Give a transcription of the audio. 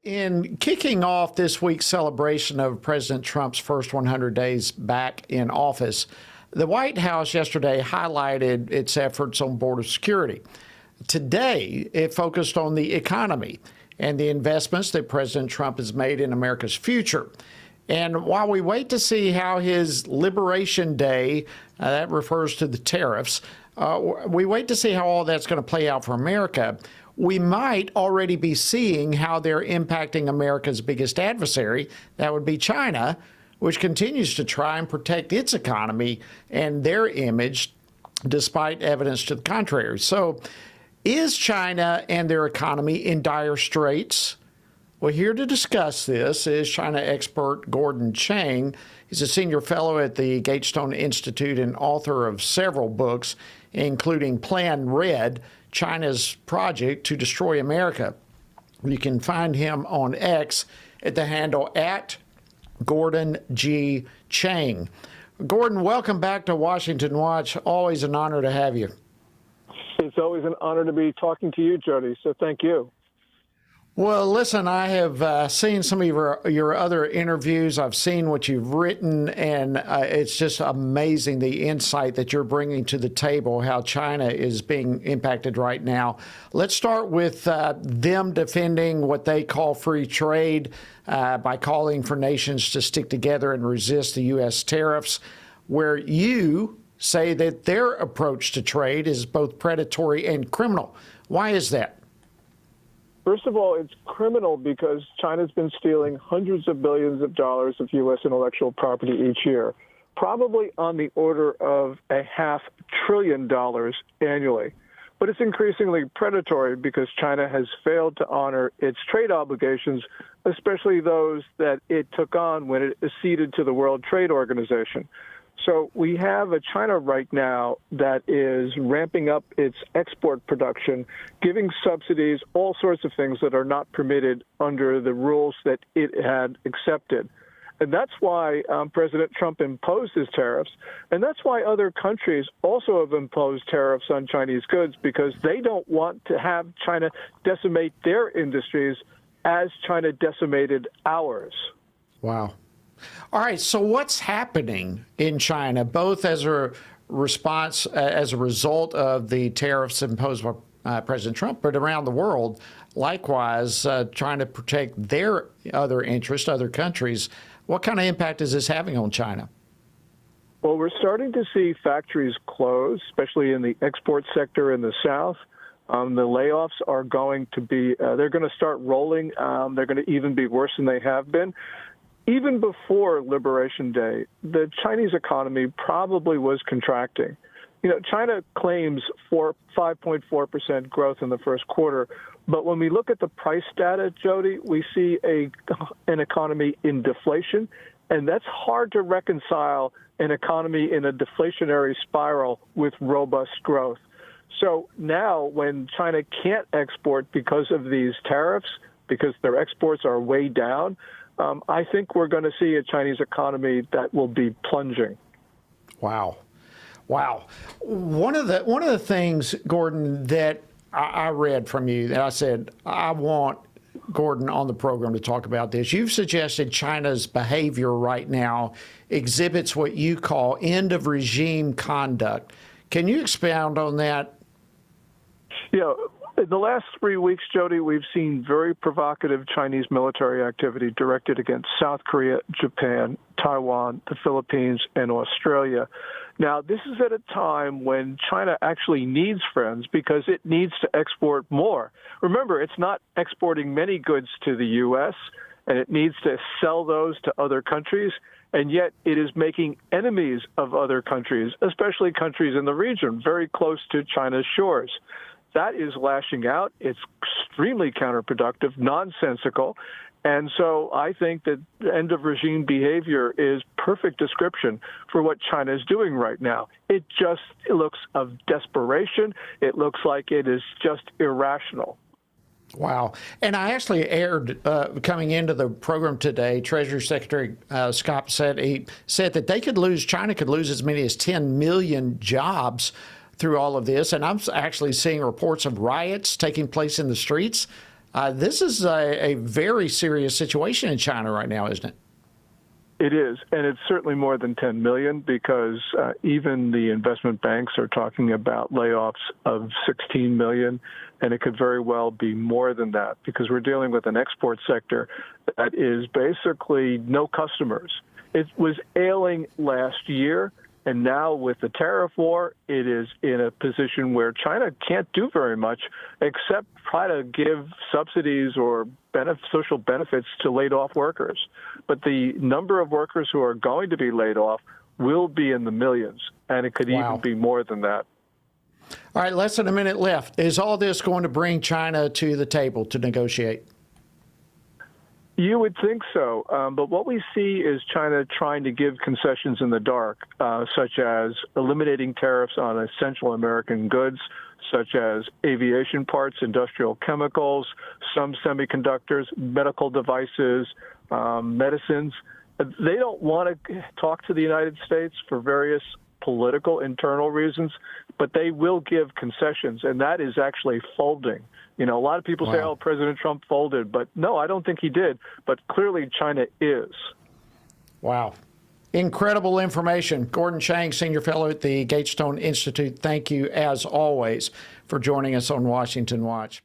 In kicking off this week's celebration of President Trump's first 100 days back in office, the White House yesterday highlighted its efforts on border security. Today, it focused on the economy and the investments that President Trump has made in America's future. And while we wait to see how his Liberation Day, that refers to the tariffs, we wait to see how all that's going to play out for America. We might already be seeing how they're impacting America's biggest adversary, that would be China, which continues to try and protect its economy and their image despite evidence to the contrary. So is China and their economy in dire straits? Well, here to discuss this is China expert Gordon Chang. He's a senior fellow at the Gatestone Institute and author of several books, including Plan Red, China's Project to Destroy America. You can find him on X at the handle at Gordon G. Chang. Gordon, welcome back to Washington Watch. Always an honor to have you. It's always an honor to be talking to you, Jody, so thank you. Well, listen, I have seen some of your other interviews. I've seen what you've written, and it's just amazing the insight that you're bringing to the table, how China is being impacted right now. Let's start with them defending what they call free trade by calling for nations to stick together and resist the U.S. tariffs, where you say that their approach to trade is both predatory and criminal. Why is that? First of all, it's criminal because China's been stealing hundreds of billions of dollars of U.S. intellectual property each year, probably on the order of $500 billion annually. But it's increasingly predatory because China has failed to honor its trade obligations, especially those that it took on when it acceded to the World Trade Organization. So we have a China right now that is ramping up its export production, giving subsidies, all sorts of things that are not permitted under the rules that it had accepted. And that's why President Trump imposed his tariffs. And that's why other countries also have imposed tariffs on Chinese goods, because they don't want to have China decimate their industries as China decimated ours. Wow. All right, so what's happening in China, both as a response, as a result of the tariffs imposed by President Trump, but around the world, likewise, trying to protect their other interests, other countries? What kind of impact is this having on China? Well, we're starting to see factories close, especially in the export sector in the South. The layoffs are going to be, they're going to start rolling. They're going to even be worse than they have been. Even before Liberation Day, the Chinese economy probably was contracting. You know, China claims 5.4% growth in the first quarter, but when we look at the price data, Jody, we see an economy in deflation, and that's hard to reconcile an economy in a deflationary spiral with robust growth. So now when China can't export because of these tariffs, because their exports are way down, I think we're going to see a Chinese economy that will be plunging. Wow. Wow. One of the things, Gordon, that I read from you, that I said, I want Gordon on the program to talk about this. You've suggested China's behavior right now exhibits what you call end of regime conduct. Can you expound on that? Yeah. In the last 3 weeks, Jody, we've seen very provocative Chinese military activity directed against South Korea, Japan, Taiwan, the Philippines, and Australia. Now, this is at a time when China actually needs friends because it needs to export more. Remember, it's not exporting many goods to the U.S., and it needs to sell those to other countries, and yet it is making enemies of other countries, especially countries in the region, very close to China's shores. That is lashing out. It's extremely counterproductive, nonsensical. And so I think that end of regime behavior is perfect description for what China is doing right now. It looks of desperation. It looks like it is just irrational. Wow. And I actually aired, coming into the program today, Treasury Secretary Scott said that China could lose as many as 10 million jobs through all of this. And I'm actually seeing reports of riots taking place in the streets. This is a very serious situation in China right now, isn't it? It is, and it's certainly more than 10 million because even the investment banks are talking about layoffs of 16 million, and it could very well be more than that because we're dealing with an export sector that is basically no customers. It was ailing last year, and now with the tariff war, it is in a position where China can't do very much except try to give subsidies or social benefits to laid off workers. But the number of workers who are going to be laid off will be in the millions, and it could even be more than that. All right, less than a minute left. Is all this going to bring China to the table to negotiate? You would think so, but what we see is China trying to give concessions in the dark, such as eliminating tariffs on essential American goods, such as aviation parts, industrial chemicals, some semiconductors, medical devices, medicines. They don't want to talk to the United States for various political internal reasons, but they will give concessions, and that is actually folding. You know, a lot of people say, oh, President Trump folded, but no, I don't think he did. But clearly China is. Wow. Incredible information. Gordon Chang, Senior Fellow at the Gatestone Institute, thank you, as always, for joining us on Washington Watch.